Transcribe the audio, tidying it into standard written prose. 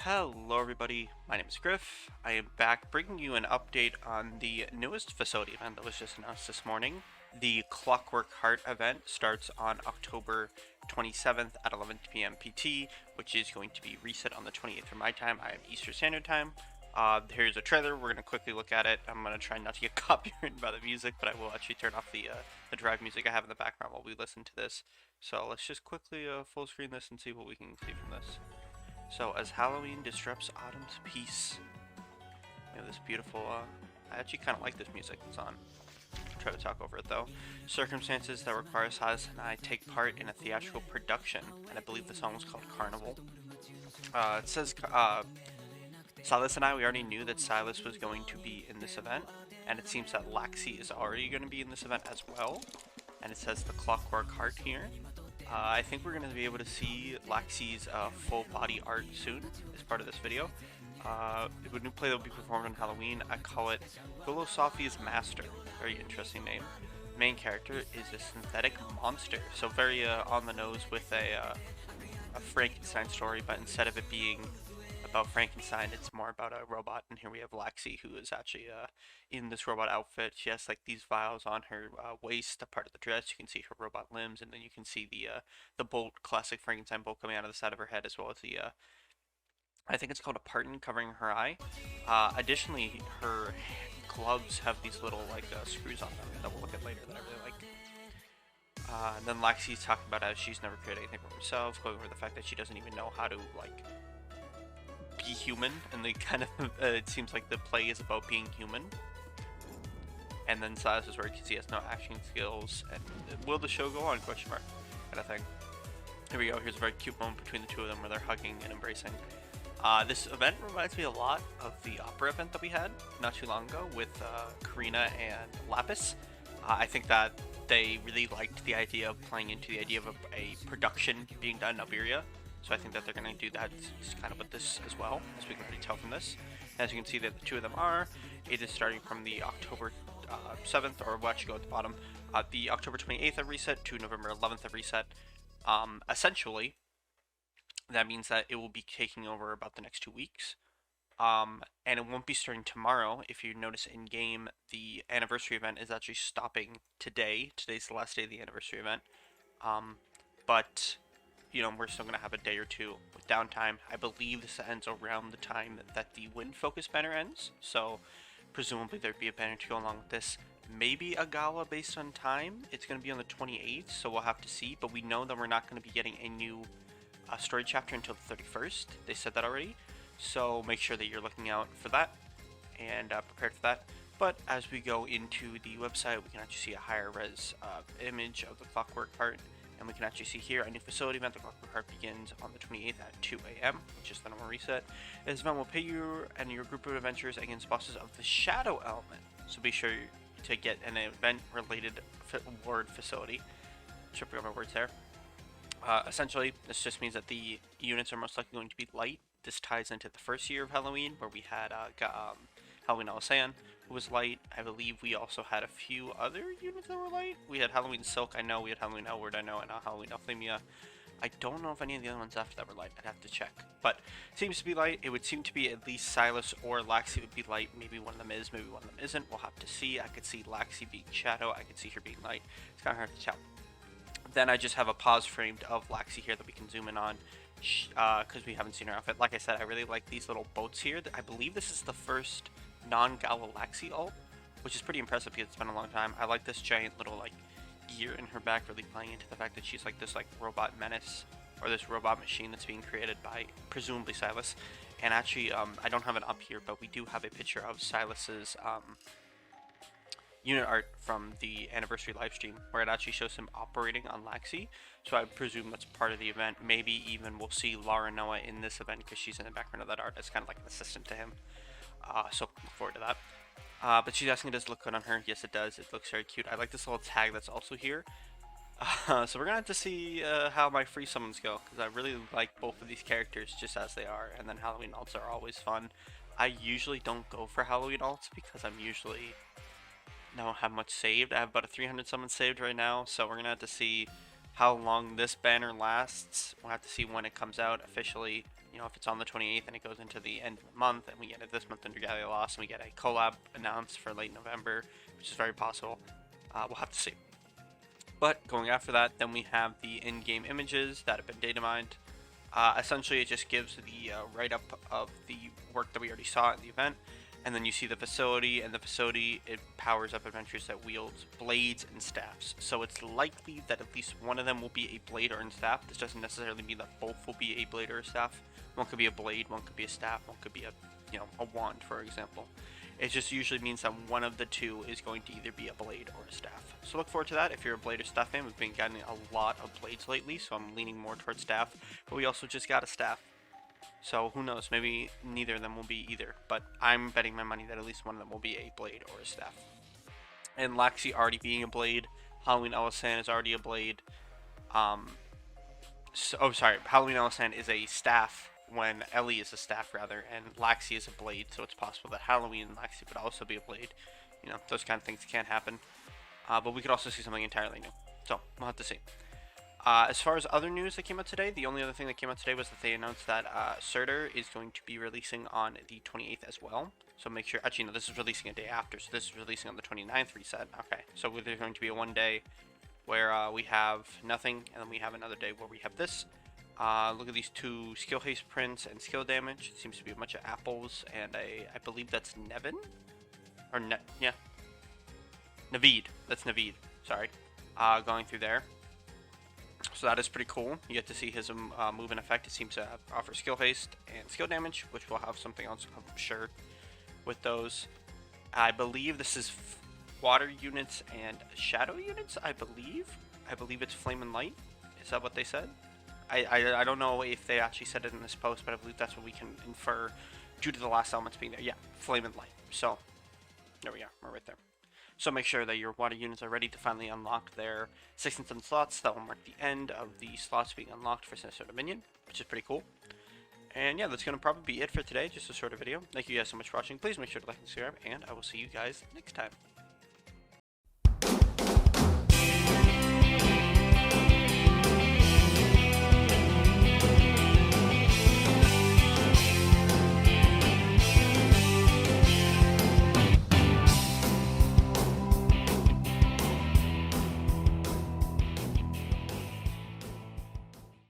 Hello everybody, my name is Griff. I am back bringing you an update on the newest facility event that was just announced this morning. The Clockwork Heart event starts on October 27th at 11 p.m. PT, which is going to be reset on the 28th for my time. I am Eastern Standard Time. Here's a trailer. We're going to quickly look at it. I'm going to try not to get copyrighted by the music, but I will actually turn off the drive music I have in the background while we listen to this. So let's just quickly full screen this and see what we can see from this. So, as Halloween disrupts autumn's peace, we have this beautiful, I actually kind of like this music that's on. I'll try to talk over it though. Circumstances that require Silas and I take part in a theatrical production, and I believe the song was called Carnival. It says, Silas and I, we already knew that Silas was going to be in this event, and it seems that Laxi is already going to be in this event as well. And it says the Clockwork Heart here. I think we're going to be able to see Laxi's full body art soon as part of this video. A new play that will be performed on Halloween. I call it Philosophy's Master. Very interesting name. Main character is a synthetic monster, so very on the nose with a Frankenstein story, but instead of it being about Frankenstein, it's more about a robot. And here we have Laxi, who is actually in this robot outfit. She has like these vials on her waist, a part of the dress. You can see her robot limbs, and then you can see the bolt, classic Frankenstein bolt coming out of the side of her head, as well as the I think it's called a parton covering her eye. Additionally, her gloves have these little like screws on them that we'll look at later that I really like. And then Laxi's talking about how she's never created anything for herself, going over the fact that she doesn't even know how to like be human, and they kind of it seems like the play is about being human. And then Silas is where he has no action skills, and will the show go on, question mark, kind of thing. Here we go. Here's a very cute moment between the two of them where they're hugging and embracing. This event reminds me a lot of the opera event that we had not too long ago with Karina and Lapis. I think that they really liked the idea of playing into the idea of a production being done in Iberia. So I think that they're going to do that kind of with this as well, as we can already tell from this. As you can see that the two of them are, it is starting from the October 7th, or we'll actually go at the bottom, the October 28th of reset to November 11th of reset. Essentially, that means that it will be taking over about the next 2 weeks. And it won't be starting tomorrow. If you notice in game, the anniversary event is actually stopping today. Today's the last day of the anniversary event. But you know, we're still going to have a day or two with downtime. I believe this ends around the time that the Wind Focus banner ends, so presumably there'd be a banner to go along with this. Maybe a gala based on time. It's going to be on the 28th, so we'll have to see, but we know that we're not going to be getting a new story chapter until the 31st. They said that already, so make sure that you're looking out for that and prepared for that. But as we go into the website, we can actually see a higher res image of the Clockwork Heart. And we can actually see here a new facility event. The Clockwork Heart begins on the 28th at 2 a.m., which is the normal reset. This event will pay you and your group of adventurers against bosses of the Shadow element. So be sure to get an event-related word facility. Tripping over my words there. Essentially, this just means that the units are most likely going to be light. This ties into the first year of Halloween, where we had Halloween Alisan, who was light. I believe we also had a few other units that were light. We had Halloween Silk, I know. We had Halloween Elward, I know, and Halloween Althemia. I don't know if any of the other ones after that were light. I'd have to check. But it seems to be light. It would seem to be at least Silas or Laxi would be light. Maybe one of them is, maybe one of them isn't. We'll have to see. I could see Laxi being Shadow. I could see her being light. It's kind of hard to tell. Then I just have a pause framed of Laxi here that we can zoom in on, because we haven't seen her outfit. Like I said, I really like these little boats here. I believe this is the first non-Gala Laxi ult, which is pretty impressive because it's been a long time. I like this giant little like gear in her back, really playing into the fact that she's like this like robot menace, or this robot machine that's being created by presumably Silas. And actually, I don't have it up here, but we do have a picture of Silas's unit art from the anniversary livestream, where it actually shows him operating on Laxi. So I presume that's part of the event. Maybe even we'll see Laura Noah in this event because she's in the background of that art as kind of like an assistant to him. So look forward to that. But she's asking, does it look good on her? Yes, it does. It looks very cute. I like this little tag that's also here. So we're gonna have to see how my free summons go, because I really like both of these characters just as they are. And then Halloween alts are always fun. I usually don't go for Halloween alts because I'm usually don't have much saved. I have about a 300 summon saved right now, so we're gonna have to see how long this banner lasts. We'll have to see when it comes out officially, You know, if it's on the 28th and it goes into the end of the month, and we get it this month under Gallia Lost, and we get a collab announced for late November, which is very possible. We'll have to see. But going after that, then we have the in-game images that have been data mined. Essentially, it just gives the write-up of the work that we already saw in the event, and then you see the facility, and the facility, it powers up adventures that wields blades and staffs. So it's likely that at least one of them will be a blade or a staff. This doesn't necessarily mean that both will be a blade or a staff. One could be a blade, one could be a staff, one could be a, you know, a wand, for example. It just usually means that one of the two is going to either be a blade or a staff. So look forward to that if you're a blade or staff fan. We've been getting a lot of blades lately, so I'm leaning more towards staff. But we also just got a staff. So who knows, maybe neither of them will be either. But I'm betting my money that at least one of them will be a blade or a staff. And Laxi already being a blade. Halloween Elisan is already a blade. Halloween Elisan is a staff when Ellie is a staff rather, and Laxi is a blade, so it's possible that Halloween and Laxi would also be a blade. You know, those kind of things can happen. But we could also see something entirely new. So, we'll have to see. As far as other news that came out today, the only other thing that came out today was that they announced that Surtur is going to be releasing on the 28th as well. So make sure, actually no, this is releasing a day after, so this is releasing on the 29th reset. Okay, so there's going to be a one day where we have nothing, and then we have another day where we have this. Look at these two skill haste prints and skill damage. It seems to be a bunch of apples, and I believe that's Nevin? Or yeah. Naveed. That's Naveed. Sorry. Going through there. So that is pretty cool. You get to see his move in effect. It seems to offer skill haste and skill damage, which will have something else, I'm sure, with those. I believe this is water units and shadow units, I believe. I believe it's flame and light. Is that what they said? I don't know if they actually said it in this post, but I believe that's what we can infer due to the last elements being there. Yeah, flame and light. So, there we are. We're right there. So make sure that your water units are ready to finally unlock their 6 and 7 slots. That will mark the end of the slots being unlocked for Sinister Dominion, which is pretty cool. And yeah, that's going to probably be it for today. Just a shorter video. Thank you guys so much for watching. Please make sure to like and subscribe, and I will see you guys next time.